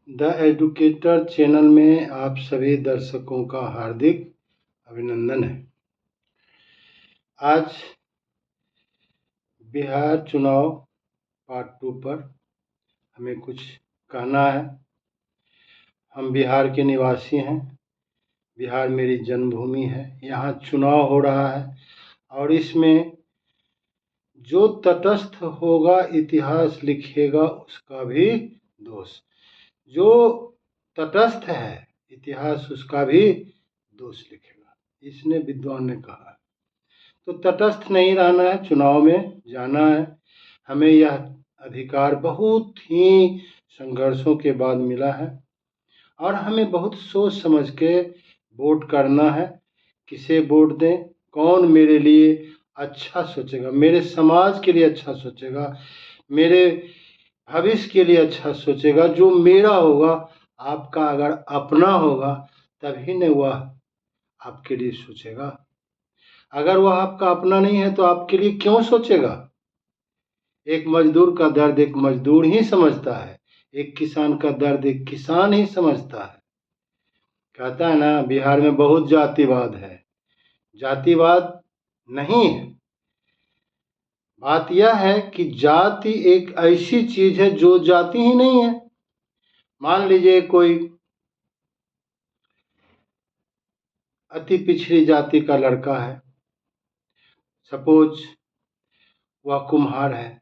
The educator channel में आप सभी दर्शकों का हार्दिक अभिनंदन है। आज बिहार चुनाव पार्ट 2 पर हमें कुछ कहना है। हम बिहार के निवासी हैं, बिहार मेरी जन्मभूमि है। यहाँ चुनाव हो रहा है और इसमें जो तटस्थ होगा इतिहास लिखेगा उसका भी दोष। जो तटस्थ है इतिहास उसका भी दोष लिखेगा, इसने विद्वान ने कहा है। तो तटस्थ नहीं रहना है, चुनाव में जाना है। हमें यह अधिकार बहुत ही संघर्षों के बाद मिला है और हमें बहुत सोच समझ के वोट करना है। किसे वोट दें, कौन मेरे लिए अच्छा सोचेगा, मेरे समाज के लिए अच्छा सोचेगा, मेरे भविष्य के लिए अच्छा सोचेगा। जो मेरा होगा, आपका अगर अपना होगा तभी न वह आपके लिए सोचेगा। अगर वह आपका अपना नहीं है तो आपके लिए क्यों सोचेगा। एक मजदूर का दर्द एक मजदूर ही समझता है, एक किसान का दर्द एक किसान ही समझता है। कहता है ना, बिहार में बहुत जातिवाद है। जातिवाद नहीं है। बात यह है कि जाति एक ऐसी चीज है जो जाति ही नहीं है। मान लीजिए कोई अति पिछड़ी जाति का लड़का है, सपोज वह कुम्हार है।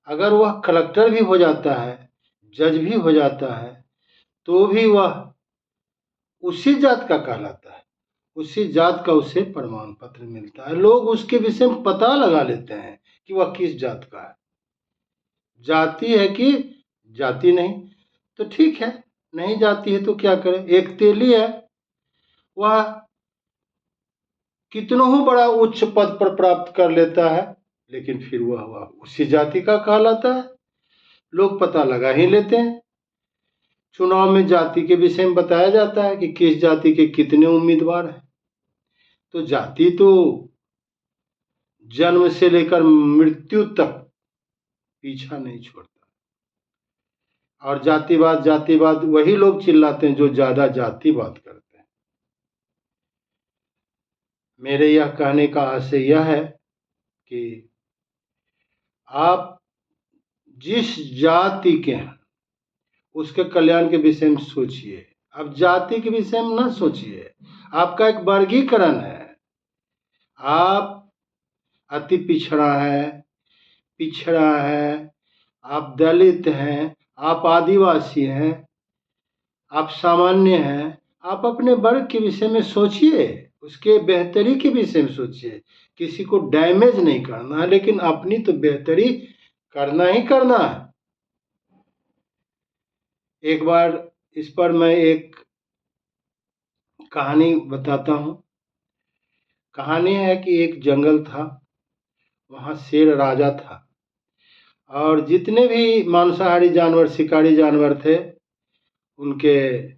अगर वह कलेक्टर भी हो जाता है, जज भी हो जाता है, तो भी वह उसी जात का कहलाता है। उसी जात का उसे प्रमाण पत्र मिलता है। लोग उसके विषय में पता लगा लेते हैं कि वह किस जात का है। जाति है कि जाति नहीं, तो ठीक है, नहीं जाती है तो क्या करें। एक तेली है, वह कितनों बड़ा उच्च पद पर प्राप्त कर लेता है, लेकिन फिर वह उसी जाति का कहलाता है। लोग पता लगा ही लेते हैं। चुनाव में जाति के विषय में बताया जाता है कि किस जाति के कितने उम्मीदवार हैं। तो जाति तो जन्म से लेकर मृत्यु तक पीछा नहीं छोड़ता। और जातिवाद वही लोग चिल्लाते हैं जो ज्यादा जातिवाद करते हैं। मेरे यह कहने का आशय यह है कि आप जिस जाति के हैं उसके कल्याण के विषय में सोचिए। अब जाति के विषय में ना सोचिए। आपका एक वर्गीकरण है। आप अति पिछड़ा है, आप दलित हैं, आप आदिवासी हैं, आप सामान्य हैं। आप अपने वर्ग के विषय में सोचिए, उसके बेहतरी के विषय में सोचिए। किसी को डैमेज नहीं करना है, लेकिन अपनी तो बेहतरी करना ही करना है। एक बार इस पर मैं एक कहानी बताता हूँ। कहानी है कि एक जंगल था, वहाँ शेर राजा था और जितने भी मांसाहारी जानवर, शिकारी जानवर थे, उनके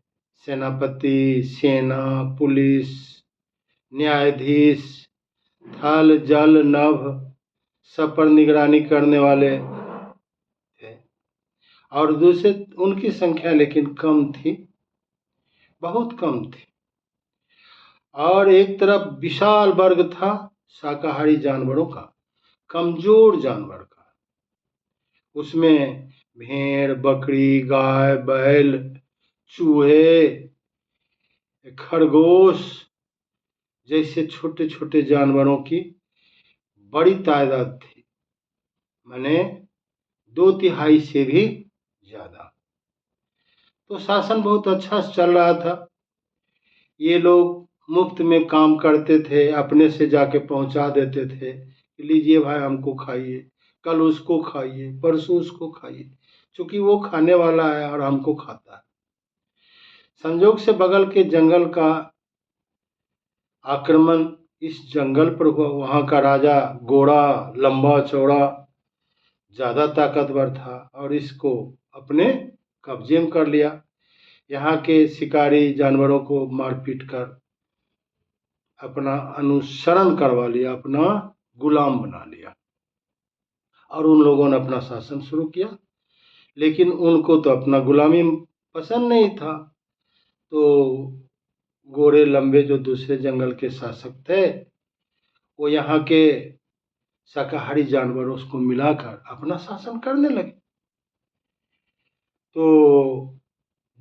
सेनापति, सेना, पुलिस, न्यायाधीश, थल जल नभ सब पर निगरानी करने वाले थे। और दूसरे उनकी संख्या लेकिन कम थी, बहुत कम थी। और एक तरफ विशाल वर्ग था शाकाहारी जानवरों का, कमजोर जानवर का। उसमें भेड़, बकरी, गाय, बैल, चूहे, खरगोश जैसे छोटे छोटे जानवरों की बड़ी तादाद थी, माने 2/3 से भी ज्यादा। तो शासन बहुत अच्छा चल रहा था। ये लोग मुफ्त में काम करते थे, अपने से जाके पहुंचा देते थे। लीजिए भाई, हमको खाइए, कल उसको खाइए, परसों उसको खाइए, क्योंकि वो खाने वाला है और हमको खाता है। संजोग से बगल के जंगल का आक्रमण इस जंगल पर हुआ। वहां का राजा गोरा, लंबा चौड़ा, ज्यादा ताकतवर था और इसको अपने कब्जे में कर लिया। यहाँ के शिकारी जानवरों को मारपीट कर अपना अनुसरण करवा लिया, अपना गुलाम बना लिया और उन लोगों ने अपना शासन शुरू किया। लेकिन उनको तो अपना गुलामी पसंद नहीं था। तो गोरे लंबे जो दूसरे जंगल के शासक थे, वो यहाँ के शाकाहारी जानवरों को मिलाकर अपना शासन करने लगे। तो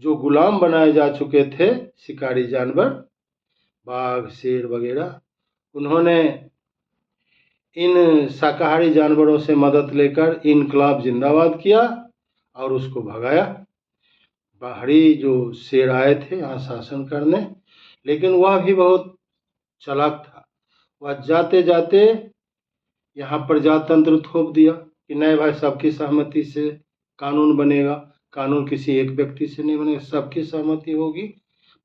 जो गुलाम बनाए जा चुके थे शिकारी जानवर, बाघ शेर वगैरह, उन्होंने इन शाकाहारी जानवरों से मदद लेकर इनकलाब जिंदाबाद किया और उसको भगाया। बाहरी जो शेर आए थे यहाँ शासन करने, लेकिन वह भी बहुत चालाक था। वह जाते जाते यहाँ प्रजातंत्र थोप दिया कि नहीं भाई, सबकी सहमति से कानून बनेगा। कानून किसी एक व्यक्ति से नहीं बनेगा, सबकी सहमति होगी,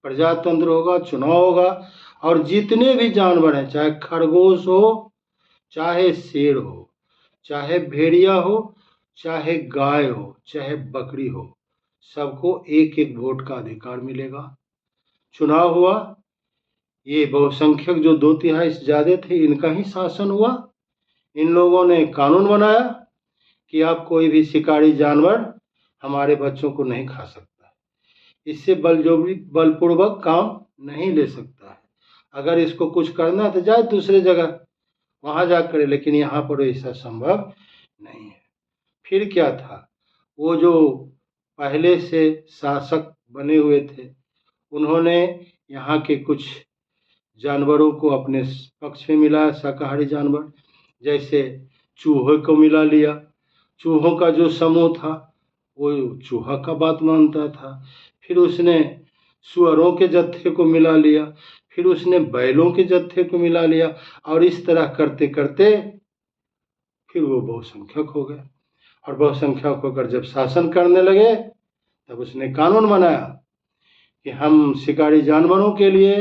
प्रजातंत्र होगा, चुनाव होगा, और जितने भी जानवर हैं, चाहे खरगोश हो, चाहे शेर हो, चाहे भेड़िया हो, चाहे गाय हो, चाहे बकरी हो, सबको एक एक वोट का अधिकार मिलेगा। चुनाव हुआ, ये बहुसंख्यक जो 2/3 से ज़्यादा थे, इनका ही शासन हुआ। इन लोगों ने कानून बनाया कि आप कोई भी शिकारी जानवर हमारे बच्चों को नहीं खा सकता, इससे बलपूर्वक काम नहीं ले सकता है। अगर इसको कुछ करना है तो जाए दूसरे जगह, वहाँ जा करे, लेकिन यहाँ पर ऐसा संभव नहीं है। फिर क्या था, वो जो पहले से शासक बने हुए थे, उन्होंने यहाँ के कुछ जानवरों को अपने पक्ष में मिलाया, शाकाहारी जानवर, जैसे चूहे को मिला लिया। चूहों का जो समूह था वो चूहा का बात मानता था। फिर उसने सुअरों के जत्थे को मिला लिया, फिर उसने बैलों के जत्थे को मिला लिया, और इस तरह करते करते फिर वो बहुसंख्यक हो गए। और बहुसंख्यक होकर जब शासन करने लगे, तब उसने कानून बनाया कि हम शिकारी जानवरों के लिए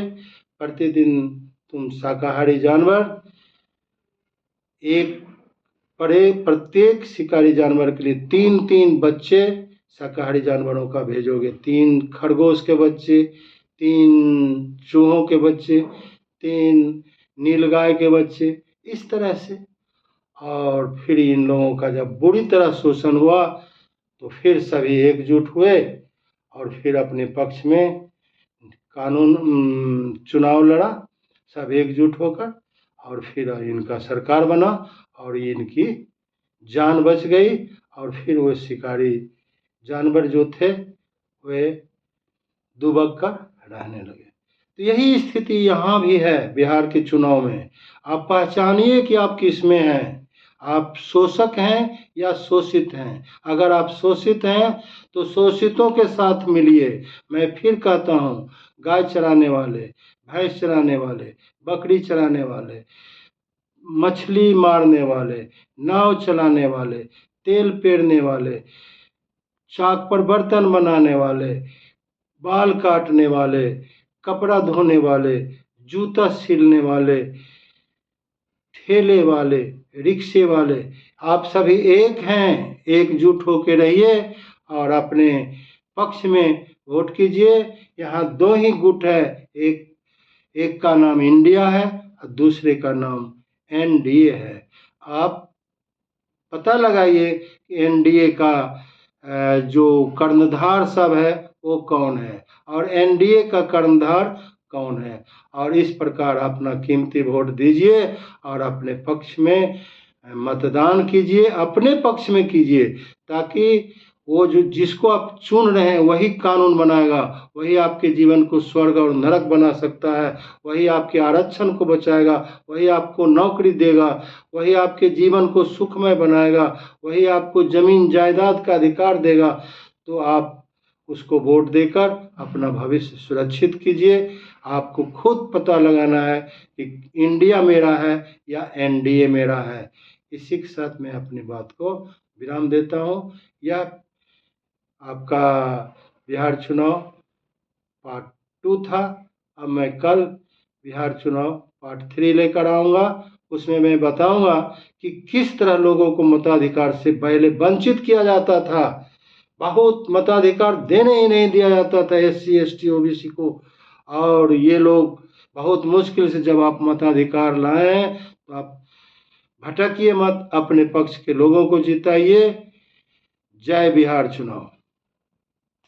प्रतिदिन तुम शाकाहारी जानवर प्रत्येक शिकारी जानवर के लिए 3-3 बच्चे शाकाहारी जानवरों का भेजोगे। 3 खरगोश के बच्चे, 3 चूहों के बच्चे, 3 नीलगाय के बच्चे, इस तरह से। और फिर इन लोगों का जब बुरी तरह शोषण हुआ, तो फिर सभी एकजुट हुए और फिर अपने पक्ष में चुनाव लड़ा, सब एकजुट होकर, और फिर इनका सरकार बना और इनकी जान बच गई। और फिर वो शिकारी जानवर जो थे वे दुबक कर रहने लगे। तो यही स्थिति यहाँ भी है बिहार के चुनाव में। आप पहचानिए कि आप किस में हैं, आप शोषक हैं या शोषित हैं। अगर आप शोषित हैं तो शोषितों के साथ मिलिए। मैं फिर कहता हूँ, गाय चराने वाले, भैंस चराने वाले, बकरी चराने वाले, मछली मारने वाले, नाव चलाने वाले, तेल पेरने वाले, चाक पर बर्तन बनाने वाले, बाल काटने वाले, कपड़ा धोने वाले, जूता सिलने वाले, ठेले वाले, रिक्शे वाले, आप सभी एक हैं। एकजुट होकर रहिए और अपने पक्ष में वोट कीजिए। यहाँ 2 ही गुट है, एक का नाम इंडिया है और दूसरे का नाम एनडीए है। आप पता लगाइए कि एनडीए का जो कर्णधार सब है वो कौन है और एनडीए का कर्णधार कौन है, और इस प्रकार अपना कीमती वोट दीजिए और अपने पक्ष में मतदान कीजिए, अपने पक्ष में कीजिए, ताकि वो जो जिसको आप चुन रहे हैं वही कानून बनाएगा, वही आपके जीवन को स्वर्ग और नरक बना सकता है, वही आपके आरक्षण को बचाएगा, वही आपको नौकरी देगा, वही आपके जीवन को सुखमय बनाएगा, वही आपको जमीन जायदाद का अधिकार देगा। तो आप उसको वोट देकर अपना भविष्य सुरक्षित कीजिए। आपको खुद पता लगाना है कि इंडिया मेरा है या एनडीए मेरा है। इसी के साथ मैं अपनी बात को विराम देता हूँ। यह आपका बिहार चुनाव पार्ट 2 था। अब मैं कल बिहार चुनाव पार्ट 3 लेकर आऊँगा। उसमें मैं बताऊँगा कि किस तरह लोगों को मताधिकार से पहले वंचित किया जाता था। बहुत मताधिकार देने ही नहीं दिया जाता था SC ST OBC को, और ये लोग बहुत मुश्किल से जब आप मताधिकार लाए हैं तो आप भटकिए मत, अपने पक्ष के लोगों को जिताइए। जय बिहार चुनाव।